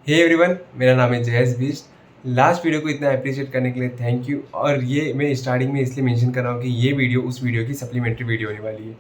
Hey everyone, मेरा नाम है जयेश बिष्ट। लास्ट वीडियो को इतना अप्रिशिएट करने के लिए थैंक यू। और ये मैं स्टार्टिंग में इसलिए मेंशन कर रहा हूँ कि ये वीडियो उस वीडियो की सप्लीमेंट्री वीडियो होने वाली है।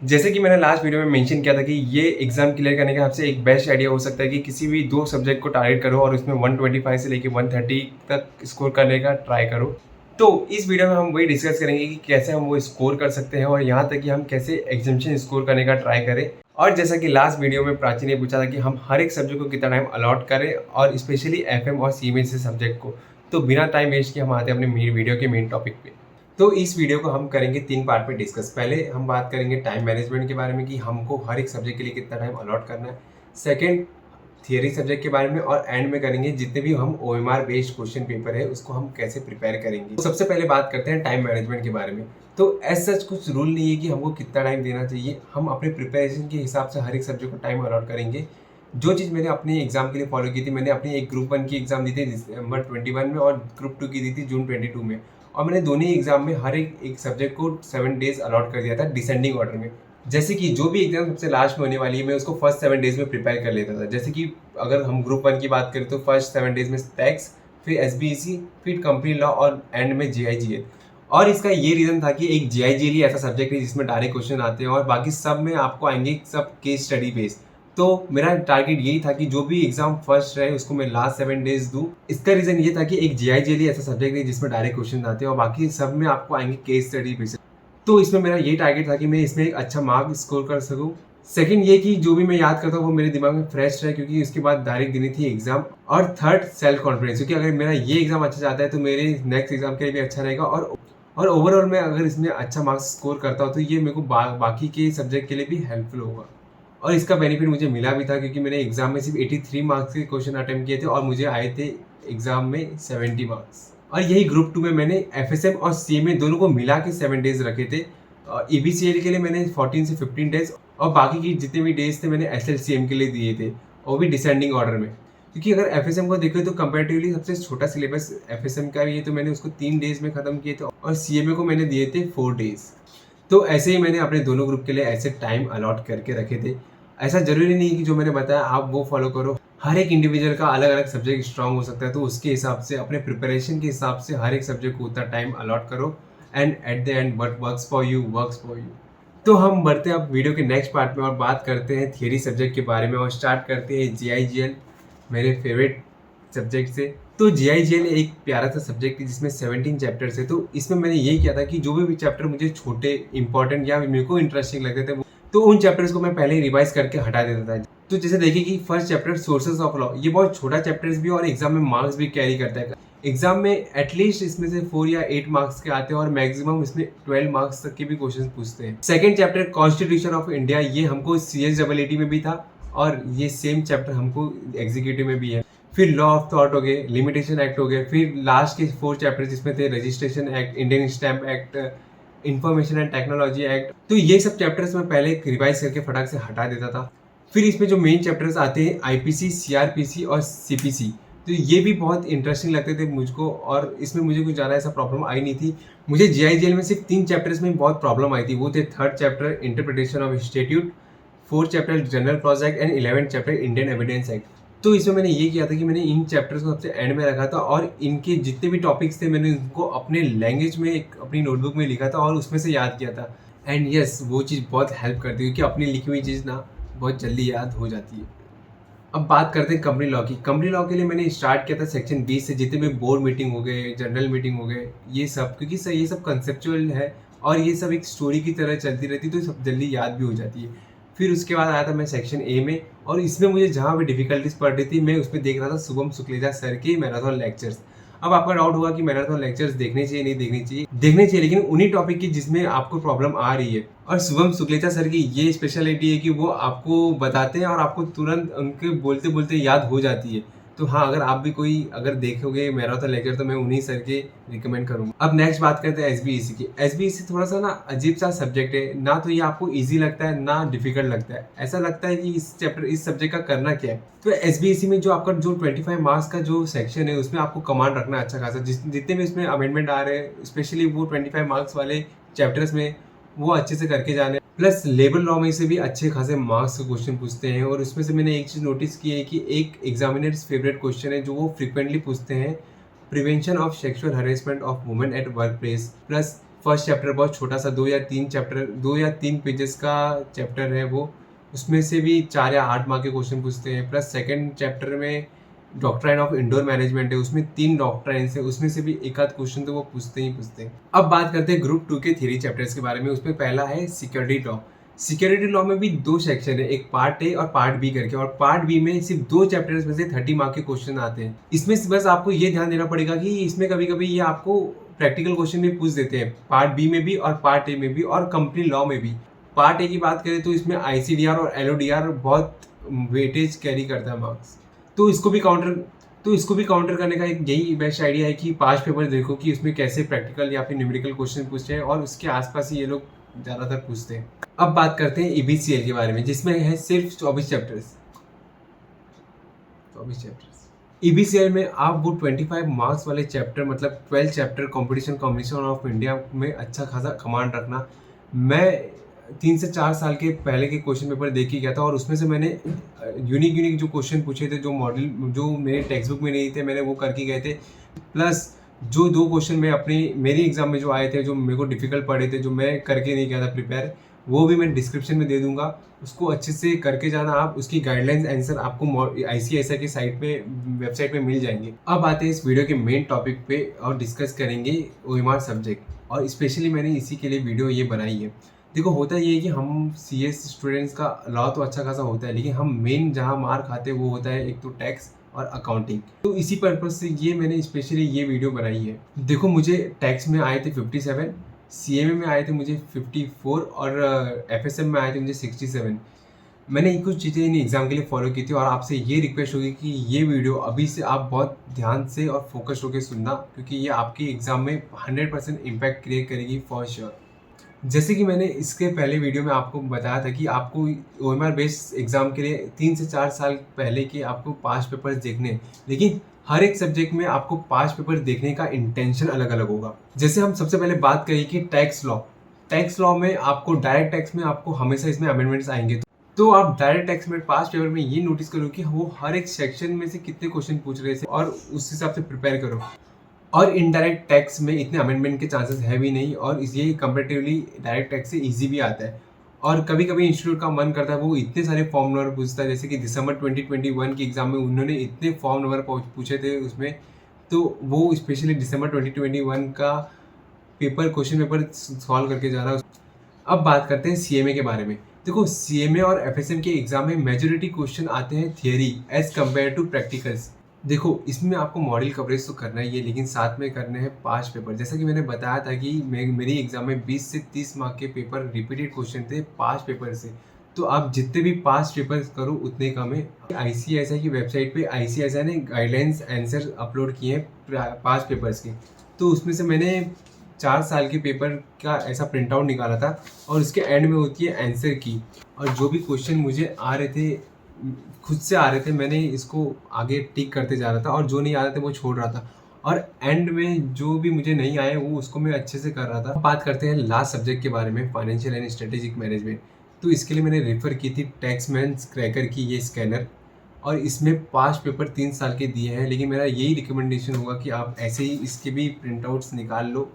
जैसे कि मैंने लास्ट वीडियो में मेंशन किया था कि ये एग्जाम क्लियर करने का आपसे एक बेस्ट आइडिया हो सकता है कि किसी भी दो सब्जेक्ट को टारगेट करो और उसमें 125 से लेके 130 तक स्कोर करने का ट्राई करो। तो इस वीडियो में हम वही डिस्कस करेंगे कि कैसे हम वो स्कोर कर सकते हैं और यहाँ तक कि हम कैसे एग्जामिनेशन स्कोर करने का ट्राई करें। और जैसा कि लास्ट वीडियो में प्राची ने पूछा था कि हम हर एक सब्जेक्ट को कितना टाइम अलॉट करें और स्पेशली एफएम और सीएमए से सब्जेक्ट को। तो बिना टाइम वेस्ट किए हम आते हैं अपने वीडियो के मेन टॉपिक पे। तो इस वीडियो को हम करेंगे 3 पार्ट में डिस्कस। पहले हम बात करेंगे टाइम मैनेजमेंट के बारे में कि हमको हर एक सब्जेक्ट के लिए कितना टाइम अलॉट करना है। सेकंड, थियरी सब्जेक्ट के बारे में। और एंड में करेंगे जितने भी हम ओएमआर बेस्ड क्वेश्चन पेपर है उसको हम कैसे प्रिपेयर करेंगे। तो सबसे पहले बात करते हैं टाइम मैनेजमेंट के बारे में। तो एज सच कुछ रूल नहीं है कि हमको कितना टाइम देना चाहिए। हम अपने प्रिपरेशन के हिसाब से हर एक सब्जेक्ट को टाइम अलॉट करेंगे। जो चीज़ मैंने अपने एग्जाम के लिए फॉलो की थी, मैंने अपनी एक ग्रुप 1 की एग्जाम दी थी दिसंबर 21 में और ग्रुप 2 की दी थी जून 22 में। और मैंने दोनों ही एग्जाम में हर एक सब्जेक्ट को 7 डेज अलॉट कर दिया था डिसेंडिंग ऑर्डर में। जैसे कि जो भी एग्जाम सबसे लास्ट में होने वाली है मैं उसको फर्स्ट 7 डेज में प्रिपेयर कर लेता था। जैसे कि अगर हम ग्रुप 1 की बात करें तो फर्स्ट 7 डेज में टैक्स, फिर एसबीईसी, फिर कंपनी लॉ और एंड में जीआईजीएल। और इसका ये रीज़न था कि एक जीआईजीएल ही ऐसा सब्जेक्ट है जिसमें डायरेक्ट क्वेश्चन आते हैं और बाकी सब में आपको आएंगे सब केस स्टडी बेस्ड। तो मेरा टारगेट यही था कि जो भी एग्जाम फर्स्ट रहे उसको मैं लास्ट 7 डेज दूं। इसका रीज़न ये था कि एक जीआईजीएल ही ऐसा सब्जेक्ट है जिसमें डायरेक्ट क्वेश्चन आते हैं और बाकी सब में आपको आएंगे केस स्टडी बेस्ड। तो इसमें मेरा ये टारगेट था कि मैं इसमें एक अच्छा मार्क स्कोर कर सकूं। सेकंड ये कि जो भी मैं याद करता हूँ वो मेरे दिमाग में फ्रेश रहे क्योंकि उसके बाद डायरेक्ट देनी थी एग्जाम। और थर्ड, सेल्फ कॉन्फिडेंस, क्योंकि अगर मेरा ये एग्जाम अच्छा जाता है तो मेरे नेक्स्ट एग्जाम के लिए भी अच्छा रहेगा। और ओवरऑल मैं अगर इसमें अच्छा मार्क्स स्कोर करता हूँ तो ये मेरे को बाकी के सब्जेक्ट के लिए भी हेल्पफुल होगा। और इसका बेनिफिट मुझे मिला भी था क्योंकि मैंने एग्जाम में सिर्फ 83 मार्क्स के क्वेश्चन अटेम्प्ट किए थे और मुझे आए थे एग्जाम में 70 मार्क्स। और यही ग्रुप 2 में मैंने एफएसएम और सीएमए दोनों को मिला के 7 डेज रखे थे। ईबीसीएल के लिए मैंने 14 से 15 डेज और बाकी की जितने भी डेज थे मैंने एसएलसीएम के लिए दिए थे, वो भी डिसेंडिंग ऑर्डर में। क्योंकि अगर एफएसएम को देखो तो कंपैरेटिवली सबसे छोटा सिलेबस एफएसएम का भी है, तो मैंने उसको 3 डेज में खत्म किए थे और सीएमए को मैंने दिए थे 4 डेज। तो ऐसे ही मैंने अपने दोनों ग्रुप के लिए ऐसे टाइम अलॉट करके रखे थे। ऐसा जरूरी नहीं है कि जो मैंने बताया आप वो फॉलो करो। हर एक इंडिविजुअल का अलग अलग सब्जेक्ट स्ट्रांग हो सकता है, तो उसके हिसाब से अपने प्रिपरेशन के हिसाब से हर एक सब्जेक्ट को उतना टाइम अलॉट करो and at the end what works for you works for you. तो हम बढ़ते हैं अब वीडियो के नेक्स्ट पार्ट में और बात करते हैं थियरी सब्जेक्ट के बारे में और स्टार्ट करते हैं जीआईजीएल, मेरे फेवरेट सब्जेक्ट से। तो जीआईजीएल एक प्यारा सा सब्जेक्ट है जिसमें 17 चैप्टर्स है। तो इसमें मैंने यही किया था कि जो भी चैप्टर मुझे छोटे इंपॉर्टेंट या मेरे को इंटरेस्टिंग लगते थे तो उन चैप्टर्स को मैं पहले ही रिवाइज करके हटा देता था। तो जैसे देखिए कि first chapter sources of law, ये बहुत छोटा चैप्टर्स भी और एग्जाम में मार्क्स भी कैरी करता है। एग्जाम में एटलीस्ट इसमें से 4 या 8 मार्क्स के आते हैं और मैक्सिमम इसमें 12 मार्क्स तक के भी क्वेश्चन पूछते हैं। Second chapter constitution of India, ये हमको CSEE में भी था और ये सेम चैप्टर हमको एग्जीक्यूटिव में भी है। फिर लॉ ऑफ थॉट हो गए, लिमिटेशन एक्ट हो गए, फिर लास्ट के 4 चैप्टर जिसमें थे registration act, Indian stamp act, information and technology act. तो ये सब चैप्टर्स मैं पहले रिवाइज करके फटाक से हटा देता था। फिर इसमें जो मेन चैप्टर्स आते हैं आईपीसी, सीआरपीसी और सीपीसी, तो ये भी बहुत इंटरेस्टिंग लगते थे मुझको और इसमें मुझे कुछ ज़्यादा ऐसा प्रॉब्लम आई नहीं थी। मुझे जीआईजीएल में सिर्फ 3 चैप्टर्स में बहुत प्रॉब्लम आई थी, वो थे third chapter interpretation of statute, fourth chapter general project and 11th chapter Indian evidence act. तो इसमें मैंने ये किया था कि मैंने इन चैप्टर्स को सबसे एंड में रखा था और इनके जितने भी टॉपिक्स थे मैंने उनको अपने लैंग्वेज में एक अपनी नोटबुक में लिखा था और उसमें से याद किया था। एंड यस, वो चीज़ बहुत हेल्प करती है क्योंकि अपनी लिखी हुई चीज़ ना बहुत जल्दी याद हो जाती है। अब बात करते हैं कंपनी लॉ की। कंपनी लॉ के लिए मैंने स्टार्ट किया था सेक्शन 20 से, जितने भी बोर्ड मीटिंग हो गए, जनरल मीटिंग हो गए, ये सब, क्योंकि सर ये सब कंसेप्चुअल है और ये सब एक स्टोरी की तरह चलती रहती है तो सब जल्दी याद भी हो जाती है। फिर उसके बाद आया था मैं सेक्शन ए में और इसमें मुझे जहाँ भी डिफिकल्टीज पड़ रही थी मैं उसमें देख रहा था शुभम शुक्लेजा सर के मैराथन लेक्चर्स। अब आपका डाउट होगा कि मैराथन लेक्चर्स देखने चाहिए नहीं देखने चाहिए, देखने चाहिए, लेकिन उन्हीं टॉपिक की जिसमें आपको प्रॉब्लम आ रही है। और शुभम शुक्लेचा सर की ये स्पेशलिटी है कि वो आपको बताते हैं और आपको तुरंत उनके बोलते बोलते याद हो जाती है। तो हाँ, अगर आप भी कोई अगर देखोगे मैराथन लेक्चर तो मैं उन्हीं सर के रिकमेंड करूँगा। अब नेक्स्ट बात करते हैं एसबीईसी की। एसबीईसी थोड़ा सा ना अजीब सा सब्जेक्ट है, ना तो ये आपको इजी लगता है ना डिफिकल्ट लगता है। ऐसा लगता है कि इस सब्जेक्ट का करना क्या है। तो एसबीईसी में जो आपका जो 25 मार्क्स का जो सेक्शन है उसमें आपको कमांड रखना अच्छा खासा, जितने भी इसमें अमेंडमेंट आ रहे हैं स्पेशली वो 25 मार्क्स वाले चैप्टर्स में वो अच्छे से करके जाने। प्लस लेबर लॉ में से भी अच्छे खासे मार्क्स के क्वेश्चन पूछते हैं। और उसमें से मैंने एक चीज़ नोटिस की है कि एक एग्जामिनर्स फेवरेट क्वेश्चन है जो वो फ्रिक्वेंटली पूछते हैं, prevention of sexual harassment of women at work place. Plus first chapter बहुत छोटा सा 2 या 3 पेजेस का चैप्टर है वो, उसमें से भी 4 या 8 मार्क के क्वेश्चन पूछते हैं। प्लस सेकेंड चैप्टर में डॉक्ट्राइन ऑफ इंडोर मैनेजमेंट है, उसमें 3 डॉक्ट्राइन्स है, उसमें से भी एक आध क्वेश्चन तो वो पूछते ही पूछते हैं। अब बात करते हैं ग्रुप 2 के थ्योरी चैप्टर्स के बारे में। उसमें पहला है सिक्योरिटी लॉ। सिक्योरिटी लॉ में भी 2 सेक्शन है, एक पार्ट ए और पार्ट बी करके, और पार्ट बी में सिर्फ 2 चैप्टर्स में से 30 मार्क के क्वेश्चन आते हैं। इसमें बस आपको ये ध्यान देना पड़ेगा कि इसमें कभी कभी ये आपको प्रैक्टिकल क्वेश्चन भी पूछ देते हैं, पार्ट बी में भी और पार्ट ए में भी और कंपनी लॉ में भी। पार्ट ए की बात करें तो इसमें ICDR और LODR बहुत वेटेज कैरी करता है मार्क्स। तो इसको भी काउंटर करने का एक यही बेस्ट आइडिया है कि 5 पेपर देखो कि उसमें कैसे प्रैक्टिकल या फिर न्यूमेरिकल क्वेश्चन पूछते हैं, और उसके आसपास ही ये लोग ज़्यादातर पूछते हैं। अब बात करते हैं EBCL के बारे में, जिसमें है सिर्फ 24 चैप्टर्स। EBCL में आप वो 25 मार्क्स वाले चैप्टर, मतलब 12 chapter competition combination of India में अच्छा खासा कमांड रखना। मैं 3 से 4 साल के पहले के क्वेश्चन पेपर देख के गया था, और उसमें से मैंने यूनिक जो क्वेश्चन पूछे थे, जो मॉडल जो मेरे टेक्स्ट बुक में नहीं थे, मैंने वो करके गए थे। प्लस जो 2 क्वेश्चन मैं मेरी एग्जाम में जो आए थे, जो मेरे को डिफिकल्ट पड़े थे, जो मैं करके नहीं गया था प्रिपेयर, वो भी मैं डिस्क्रिप्शन में दे दूंगा, उसको अच्छे से करके जाना आप। उसकी गाइडलाइंस आंसर आपको ICSI की वेबसाइट पे मिल जाएंगे। अब आते हैं इस वीडियो के मेन टॉपिक पे और डिस्कस करेंगे OMR सब्जेक्ट, और स्पेशली मैंने इसी के लिए वीडियो ये बनाई है। देखो, होता ये है कि हम CS स्टूडेंट्स का लॉ तो अच्छा खासा होता है, लेकिन हम मेन जहाँ मार खाते हैं वो होता है एक तो टैक्स और अकाउंटिंग। तो इसी पर्पज से ये मैंने स्पेशली ये वीडियो बनाई है। देखो, मुझे टैक्स में आए थे 57, CMA में आए थे मुझे 54, और FSM में आए थे मुझे 67। मैंने कुछ चीज़ें इन एग्ज़ाम के लिए फॉलो की थी, और आपसे ये रिक्वेस्ट होगी कि ये वीडियो अभी से आप बहुत ध्यान से और फोकस होकर सुनना, क्योंकि ये आपकी एग्ज़ाम में 100% इम्पैक्ट क्रिएट करेगी फॉर श्योर। जैसे कि मैंने इसके पहले वीडियो में आपको बताया था कि आपको OMR बेस्ड एग्ज़ाम के लिए 3 से 4 साल पहले के आपको 5 पेपर्स देखने हैं, लेकिन हर एक सब्जेक्ट में आपको 5 पेपर देखने का इंटेंशन अलग अलग होगा। जैसे हम सबसे पहले बात करें कि टैक्स लॉ में आपको डायरेक्ट टैक्स में आपको हमेशा इसमें अमेंडमेंट्स आएंगे। तो आप डायरेक्ट टैक्स में 5 पेपर में ये नोटिस करो कि वो हर एक सेक्शन में से कितने क्वेश्चन पूछ रहे थे, और उस हिसाब से प्रिपेयर करो। और इनडायरेक्ट टैक्स में इतने अमेंडमेंट के चांसेस है भी नहीं, और ये कंपेरेटिवली डायरेक्ट टैक्स से इजी भी आता है। और कभी कभी इंस्टीट्यूट का मन करता है वो इतने सारे फॉर्म नंबर पूछता है, जैसे कि दिसंबर 2021 की एग्ज़ाम में उन्होंने इतने फॉर्म नंबर पूछे थे उसमें, तो वो स्पेशली दिसंबर 2021 का क्वेश्चन पेपर सॉल्व करके जा रहा है। अब बात करते हैं CMA के बारे में। देखो, CMA और FSM के एग्जाम में मेजोरिटी क्वेश्चन आते हैं theory as compare to practicals. देखो, इसमें आपको मॉडल कवरेज तो करना ही है, लेकिन साथ में करने हैं 5 पेपर। जैसा कि मैंने बताया था कि मेरी एग्जाम में 20 से 30 मार्क के पेपर रिपीटेड क्वेश्चन थे 5 पेपर से। तो आप जितने भी 5 पेपर करो उतने कम है। ICSI की वेबसाइट पे ICSI ने गाइडलाइंस आंसर अपलोड किए हैं 5 पेपर्स के, तो उसमें से मैंने 4 साल के पेपर का ऐसा प्रिंट आउट निकाला था, और उसके एंड में होती है आंसर की। और जो भी क्वेश्चन मुझे आ रहे थे, खुद से आ रहे थे, मैंने इसको आगे टिक करते जा रहा था, और जो नहीं आ रहे थे वो छोड़ रहा था, और एंड में जो भी मुझे नहीं आए वो उसको मैं अच्छे से कर रहा था। बात करते हैं लास्ट सब्जेक्ट के बारे में, फाइनेंशियल एंड स्ट्रेटेजिक मैनेजमेंट। तो इसके लिए मैंने रेफर की थी टैक्समैन्स क्रैकर की ये स्कैनर, और इसमें 5 पेपर 3 साल के दिए हैं, लेकिन मेरा यही रिकमेंडेशन होगा कि आप ऐसे ही इसके भी प्रिंट आउट्स निकाल लो।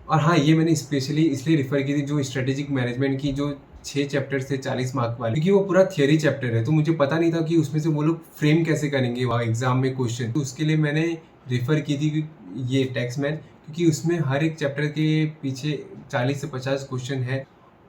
और हाँ, ये मैंने स्पेशली इसलिए रेफर की थी, जो स्ट्रेटेजिक मैनेजमेंट की जो 6 चैप्टर थे 40 मार्क वाले, क्योंकि वो पूरा थियरी चैप्टर है, तो मुझे पता नहीं था कि उसमें से वो लोग फ्रेम कैसे करेंगे एग्जाम में क्वेश्चन। तो उसके लिए मैंने रेफर की थी ये टैक्समैन, क्योंकि उसमें हर एक चैप्टर के पीछे 40 से 50 क्वेश्चन है।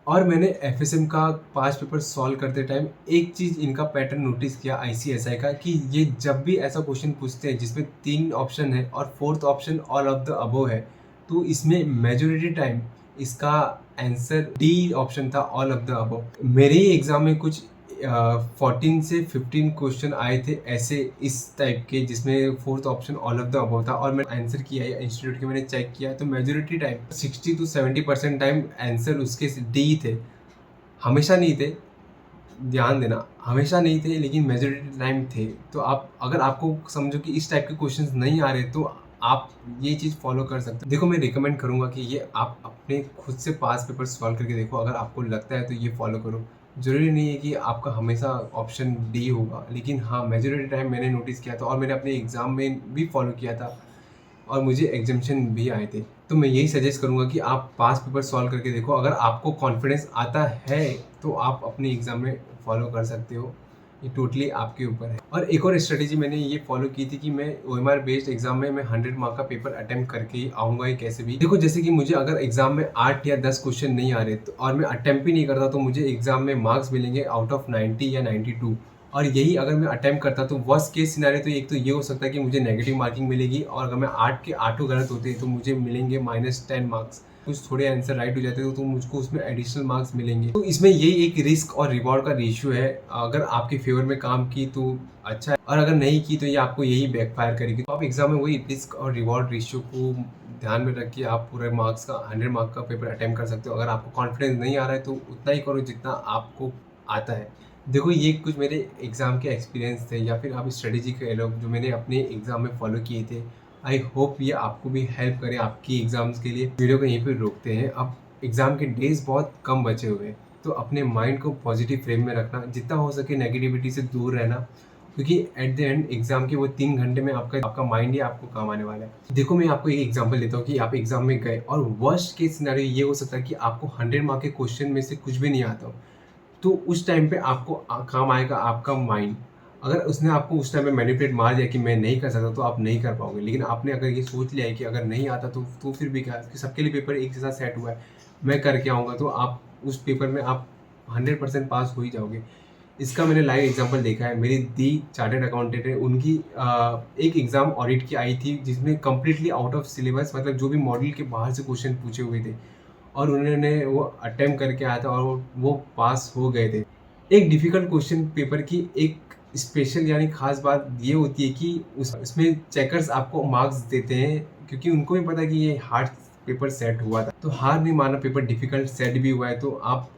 और मैंने FSM का 5 पेपर सॉल्व करते टाइम एक चीज़ इनका पैटर्न नोटिस किया ICSI का, कि ये जब भी ऐसा क्वेश्चन पूछते हैं जिसमें 3 ऑप्शन है और 4th option all of the above है, तो इसमें मेजोरिटी टाइम इसका आंसर D ऑप्शन था, ऑल ऑफ द अबव। मेरे ही एग्जाम में कुछ 14 से 15 क्वेश्चन आए थे ऐसे इस टाइप के, जिसमें 4th option all of the above था, और मैंने आंसर किया है इंस्टीट्यूट के, मैंने चेक किया, तो majority time 60 to 70% time answer उसके D थे। हमेशा नहीं थे, ध्यान देना, हमेशा नहीं थे, लेकिन मेजोरिटी टाइम थे। तो आप अगर आपको समझो कि इस टाइप के क्वेश्चंस नहीं आ रहे, तो आप ये चीज़ फॉलो कर सकते हो। देखो मैं रिकमेंड करूँगा कि ये आप अपने खुद से पास पेपर सॉल्व करके देखो, अगर आपको लगता है तो ये फॉलो करो। ज़रूरी नहीं है कि आपका हमेशा ऑप्शन डी होगा, लेकिन हाँ मेजॉरिटी टाइम मैंने नोटिस किया था और मैंने अपने एग्ज़ाम में भी फॉलो किया था और मुझे एग्ज़ाम्शन भी आए थे। तो मैं यही सजेस्ट करूँगा कि आप पास पेपर सॉल्व करके देखो, अगर आपको कॉन्फिडेंस आता है तो आप अपने एग्ज़ाम में फॉलो कर सकते हो। ये टोटली आपके ऊपर है। और एक और स्ट्रेटेजी मैंने ये फॉलो की थी कि मैं ओएमआर बेस्ड एग्जाम में मैं 100 मार्क का पेपर अटेम्प्ट करके ही आऊँगा ही कैसे भी। देखो जैसे कि मुझे अगर एग्जाम में 8 या 10 क्वेश्चन नहीं आ रहे तो और मैं अटेम्प्ट भी नहीं करता तो मुझे एग्जाम में मार्क्स मिलेंगे आउट ऑफ 90 या 92। और यही अगर मैं अटेम्प्ट करता तो वर्स्ट केस सिनेरियो तो एक तो ये हो सकता है कि मुझे नेगेटिव मार्किंग मिलेगी, और अगर मैं 8 के 8 गलत होते तो मुझे मिलेंगे -10 मार्क्स। कुछ थोड़े आंसर राइट हो जाते तो मुझको उसमें एडिशनल मार्क्स मिलेंगे। तो इसमें यही एक रिस्क और रिवॉर्ड का रेशियो है। अगर आपके फेवर में काम की तो अच्छा है, और अगर नहीं की तो ये आपको यही बैकफायर करेगी। तो आप एग्जाम में वही रिस्क और रिवॉर्ड रेशियो को ध्यान में रख के आप पूरे मार्क्स का 100 मार्क का पेपर अटेम्प्ट कर सकते हो। अगर आपको कॉन्फिडेंस नहीं आ रहा है तो उतना ही करो जितना आपको आता है। देखो ये कुछ मेरे एग्ज़ाम के एक्सपीरियंस थे, या फिर आप स्ट्रेटेजी कह लो जो मैंने अपने एग्ज़ाम में फॉलो किए थे। आई होप ये आपको भी हेल्प करे आपकी एग्ज़ाम्स के लिए। वीडियो को यहीं पे रोकते हैं। अब एग्ज़ाम के डेज़ बहुत कम बचे हुए हैं, तो अपने माइंड को पॉजिटिव फ्रेम में रखना, जितना हो सके नेगेटिविटी से दूर रहना, क्योंकि एट द एंड एग्ज़ाम के वो 3 घंटे में आपका माइंड ही आपको काम आने वाला है। देखो मैं आपको एक एग्जांपल देता हूँ कि आप एग्ज़ाम में गए और वर्स्ट केस सिनेरियो ये हो सकता है कि आपको 100 मार्क के क्वेश्चन में से कुछ भी नहीं आता हो। तो उस टाइम पे आपको काम आएगा आपका माइंड। अगर उसने आपको उस टाइम पे मैनिपुलेट मार दिया कि मैं नहीं कर सकता तो आप नहीं कर पाओगे। लेकिन आपने अगर ये सोच लिया है कि अगर नहीं आता तो फिर भी क्या, कि सबके लिए पेपर एक जैसा सेट हुआ है, मैं करके आऊँगा, तो आप उस पेपर में आप 100% पास हो ही जाओगे। इसका मैंने लाइव एग्जांपल देखा है। मेरी दी चार्टर्ड अकाउंटेंट है, उनकी एक एग्ज़ाम ऑडिट की आई थी जिसमें कंप्लीटली आउट ऑफ सिलेबस, मतलब जो भी मॉडल के बाहर से क्वेश्चन पूछे हुए थे, और उन्होंने वो अटेम्प्ट करके आया था और वो पास हो गए थे। एक डिफ़िकल्ट क्वेश्चन पेपर की एक स्पेशल यानी ख़ास बात ये होती है कि उसमें चेकर्स आपको मार्क्स देते हैं, क्योंकि उनको भी पता है कि ये हार्ड पेपर सेट हुआ था। तो हार नहीं मानना, पेपर डिफ़िकल्ट सेट भी हुआ है तो आप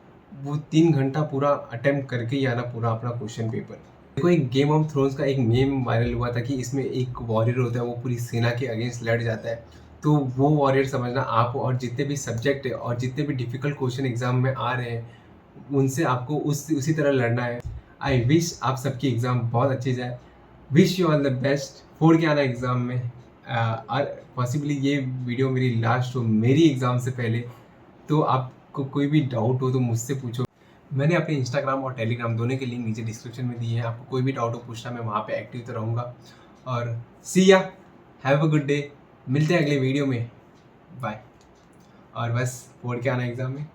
वो 3 घंटा पूरा अटेम्प्ट करके ही आना पूरा अपना क्वेश्चन पेपर। देखो एक गेम ऑफ थ्रोन्स का एक मेम वायरल हुआ था कि इसमें एक वॉरियर होता है, वो पूरी सेना के अगेंस्ट लड़ जाता है। तो वो वॉरियर समझना आप, और जितने भी सब्जेक्ट है और जितने भी डिफ़िकल्ट क्वेश्चन एग्ज़ाम में आ रहे हैं, उनसे आपको उसी तरह लड़ना है। आई विश आप सबकी एग्ज़ाम बहुत अच्छी जाए। Wish you all the best. फोड़ के आना एग्ज़ाम में। और पॉसिबली ये वीडियो मेरी लास्ट हो मेरी एग्ज़ाम से पहले, तो आपको कोई भी डाउट हो तो मुझसे पूछो। मैंने अपने इंस्टाग्राम और टेलीग्राम दोनों के लिंक नीचे डिस्क्रिप्शन में दिए हैं। आपको कोई भी डाउट हो पूछना, मैं वहाँ पे एक्टिव तो रहूँगा। और सी या, हैव अ गुड डे। मिलते हैं अगले वीडियो में। बाय। और बस फोड़ के आना एग्ज़ाम में।